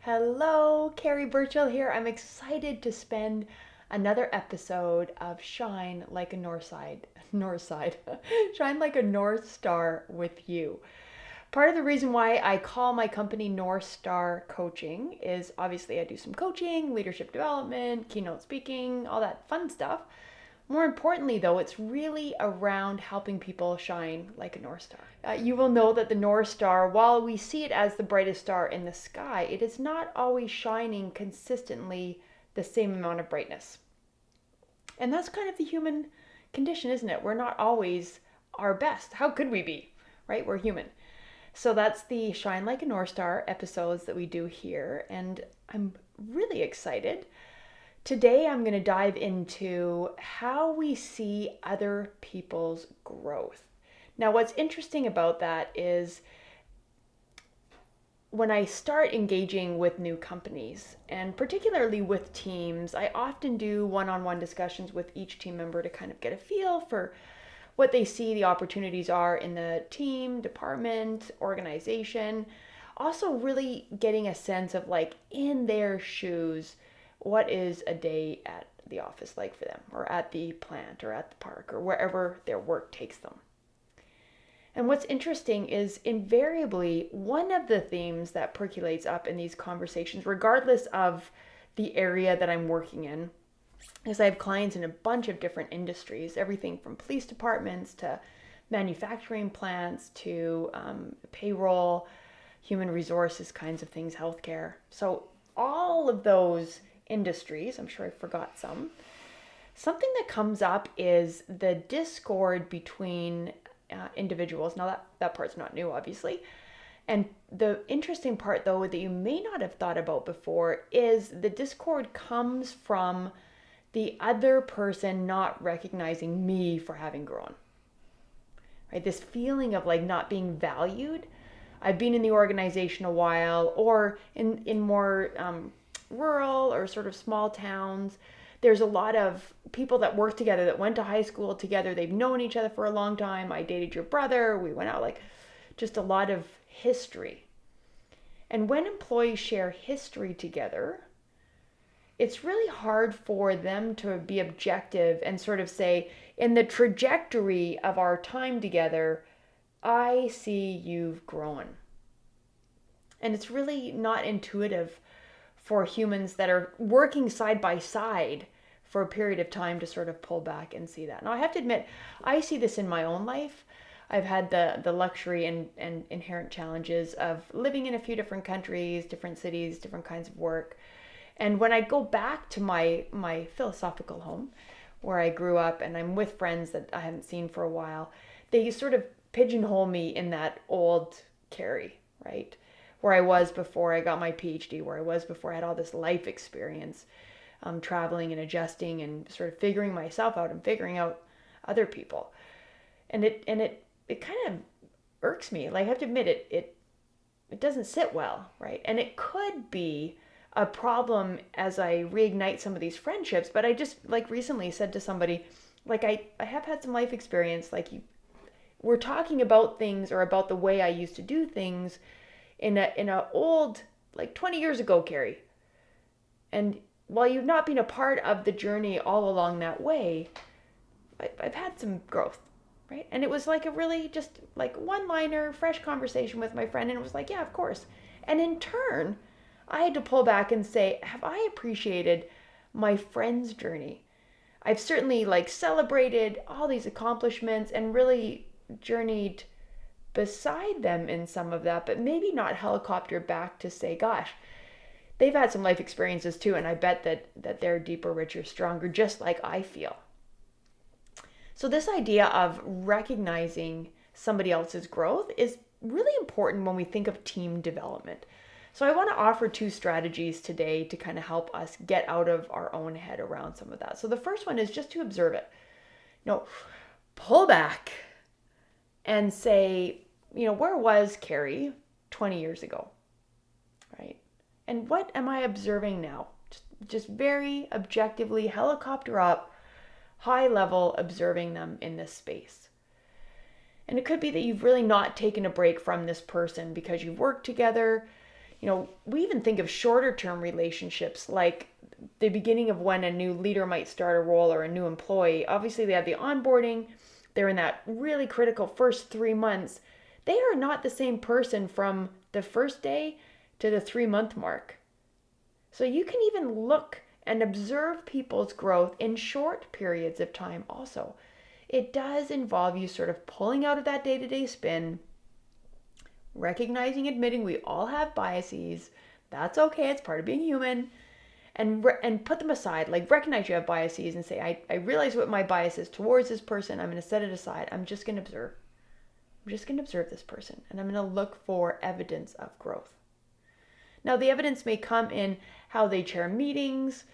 Hello, Carrie Burchill here. I'm excited to spend another episode of Shine Like a Shine Like a North Star with you. Part of the reason why I call my company North Star Coaching is obviously I do some coaching, leadership development, keynote speaking, all that fun stuff. More importantly, though, it's really around helping people shine like a North Star. You will know that the North Star, while we see it as the brightest star in the sky, it is not always shining consistently the same amount of brightness. And that's kind of the human condition, isn't it? We're not always our best. How could we be, right? We're human. So that's the Shine Like a North Star episodes that we do here. And I'm really excited. Today, I'm going to dive into how we see other people's growth. Now, what's interesting about that is when I start engaging with new companies, and particularly with teams, I often do one-on-one discussions with each team member to kind of get a feel for what they see the opportunities are in the team, department, organization. Also, really getting a sense of, like, in their shoes, what is a day at the office like for them, or at the plant, or at the park, or wherever their work takes them. And what's interesting is invariably one of the themes that percolates up in these conversations, regardless of the area that I'm working in, is I have clients in a bunch of different industries, everything from police departments to manufacturing plants to payroll, human resources kinds of things, healthcare. So all of those industries, I'm sure I forgot some. Something that comes up is the discord between individuals. Now that part's not new, obviously. And the interesting part, though, that you may not have thought about before is the discord comes from the other person not recognizing me for having grown. Right? This feeling of like not being valued. I've been in the organization a while, or in more rural or sort of small towns, there's a lot of people that work together that went to high school together. They've known each other for a long time. I dated your brother. We went out, like just a lot of history. And when employees share history together, it's really hard for them to be objective and sort of say, in the trajectory of our time together, I see you've grown. And it's really not intuitive for humans that are working side by side for a period of time to sort of pull back and see that. Now, I have to admit, I see this in my own life. I've had the luxury and inherent challenges of living in a few different countries, different cities, different kinds of work. And when I go back to my philosophical home, where I grew up, and I'm with friends that I haven't seen for a while, they sort of pigeonhole me in that old Carrie, right? Where I was before I got my PhD, where I was before I had all this life experience, traveling and adjusting and sort of figuring myself out and figuring out other people. And it kind of irks me. Like, I have to admit, it doesn't sit well, right? And it could be a problem as I reignite some of these friendships. But I just, like, recently said to somebody, like, I have had some life experience. Like, we're talking about things, or about the way I used to do things in a old, like 20 years ago, Carrie. And while you've not been a part of the journey all along that way, I've had some growth, right? And it was like a really just like one-liner, fresh conversation with my friend, and it was like, yeah, of course. And in turn, I had to pull back and say, have I appreciated my friend's journey? I've certainly like celebrated all these accomplishments and really journeyed beside them in some of that, but maybe not helicopter back to say, gosh, they've had some life experiences too, and I bet that they're deeper, richer, stronger, just like I feel. So this idea of recognizing somebody else's growth is really important when we think of team development. So I want to offer two strategies today to kind of help us get out of our own head around some of that. So the first one is just to observe it. Pull back and say, where was Carrie 20 years ago, right? And what am I observing now? Just very objectively, helicopter up, high level, observing them in this space. And it could be that you've really not taken a break from this person because you've worked together, We even think of shorter term relationships, like the beginning of when a new leader might start a role or a new employee. Obviously, they have the onboarding, they're in that really critical first 3 months. They are not the same person from the first day to the 3 month mark. So you can even look and observe people's growth in short periods of time also. It does involve you sort of pulling out of that day-to-day spin, recognizing, admitting we all have biases. That's okay. It's part of being human. And put them aside. Like, recognize you have biases and say, I realize what my bias is towards this person. I'm going to set it aside. I'm just going to observe. I'm just going to observe this person. And I'm going to look for evidence of growth. Now, the evidence may come in how they chair meetings,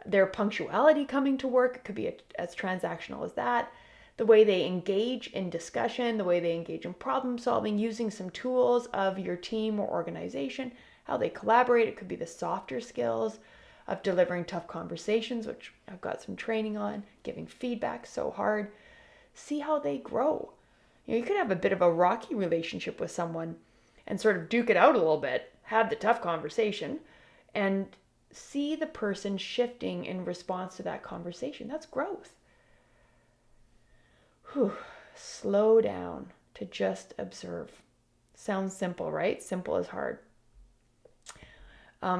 their punctuality coming to work. It could be as transactional as that. The way they engage in discussion, the way they engage in problem solving, using some tools of your team or organization, how they collaborate. It could be the softer skills of delivering tough conversations, which I've got some training on, giving feedback, so hard. See how they grow. You could have a bit of a rocky relationship with someone and sort of duke it out a little bit, have the tough conversation, and see the person shifting in response to that conversation. That's growth. Slow down to just observe. Sounds simple, right? Simple is hard.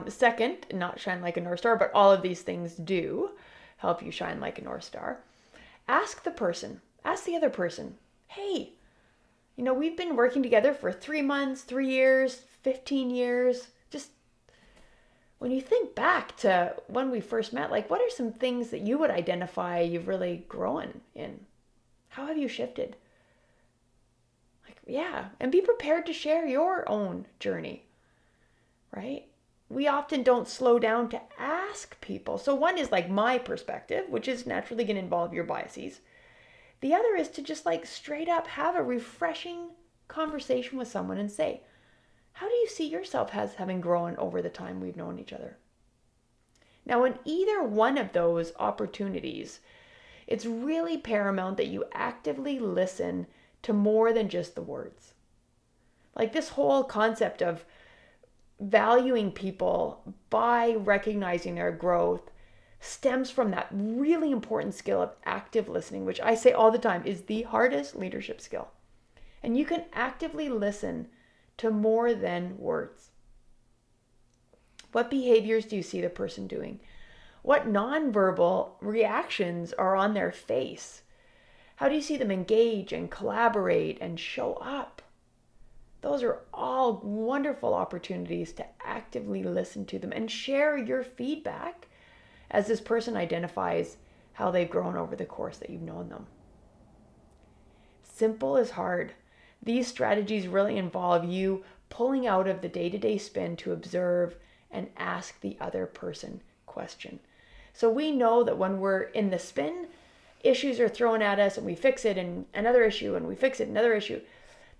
Second, not shine like a North Star, but all of these things do help you shine like a North Star. Ask the other person, hey, we've been working together for 3 months, 3 years, 15 years. Just when you think back to when we first met, like, what are some things that you would identify you've really grown in? How have you shifted? And be prepared to share your own journey, right? We often don't slow down to ask people. So one is like my perspective, which is naturally going to involve your biases. The other is to just like straight up have a refreshing conversation with someone and say, how do you see yourself as having grown over the time we've known each other? Now, in either one of those opportunities, it's really paramount that you actively listen to more than just the words. Like, this whole concept of valuing people by recognizing their growth stems from that really important skill of active listening, which I say all the time is the hardest leadership skill. And you can actively listen to more than words. What behaviors do you see the person doing? What nonverbal reactions are on their face? How do you see them engage and collaborate and show up? Those are all wonderful opportunities to actively listen to them and share your feedback as this person identifies how they've grown over the course that you've known them. Simple is hard. These strategies really involve you pulling out of the day-to-day spin to observe and ask the other person question. So we know that when we're in the spin, issues are thrown at us and we fix it, and another issue, and we fix it, another issue.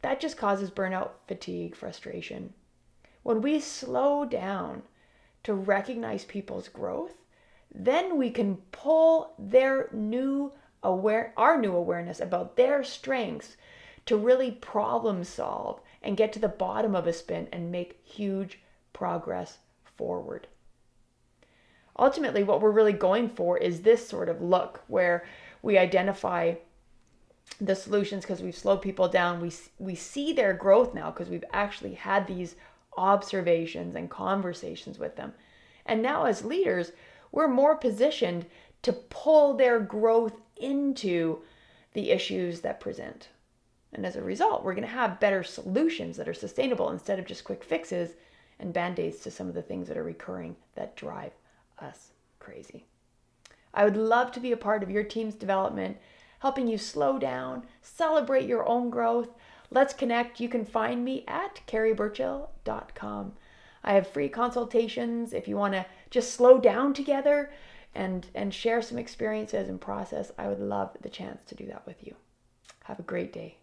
That just causes burnout, fatigue, frustration. When we slow down to recognize people's growth, then we can pull our new awareness about their strengths to really problem solve and get to the bottom of a spin and make huge progress forward. Ultimately, what we're really going for is this sort of look where we identify the solutions because we've slowed people down. We see their growth now because we've actually had these observations and conversations with them. And now as leaders, we're more positioned to pull their growth into the issues that present. And as a result, we're going to have better solutions that are sustainable instead of just quick fixes and band-aids to some of the things that are recurring that drive us crazy. I would love to be a part of your team's development, helping you slow down, celebrate your own growth. Let's connect. You can find me at carrieburchill.com. I have free consultations if you want to just slow down together and share some experiences and process. I would love the chance to do that with you. Have a great day.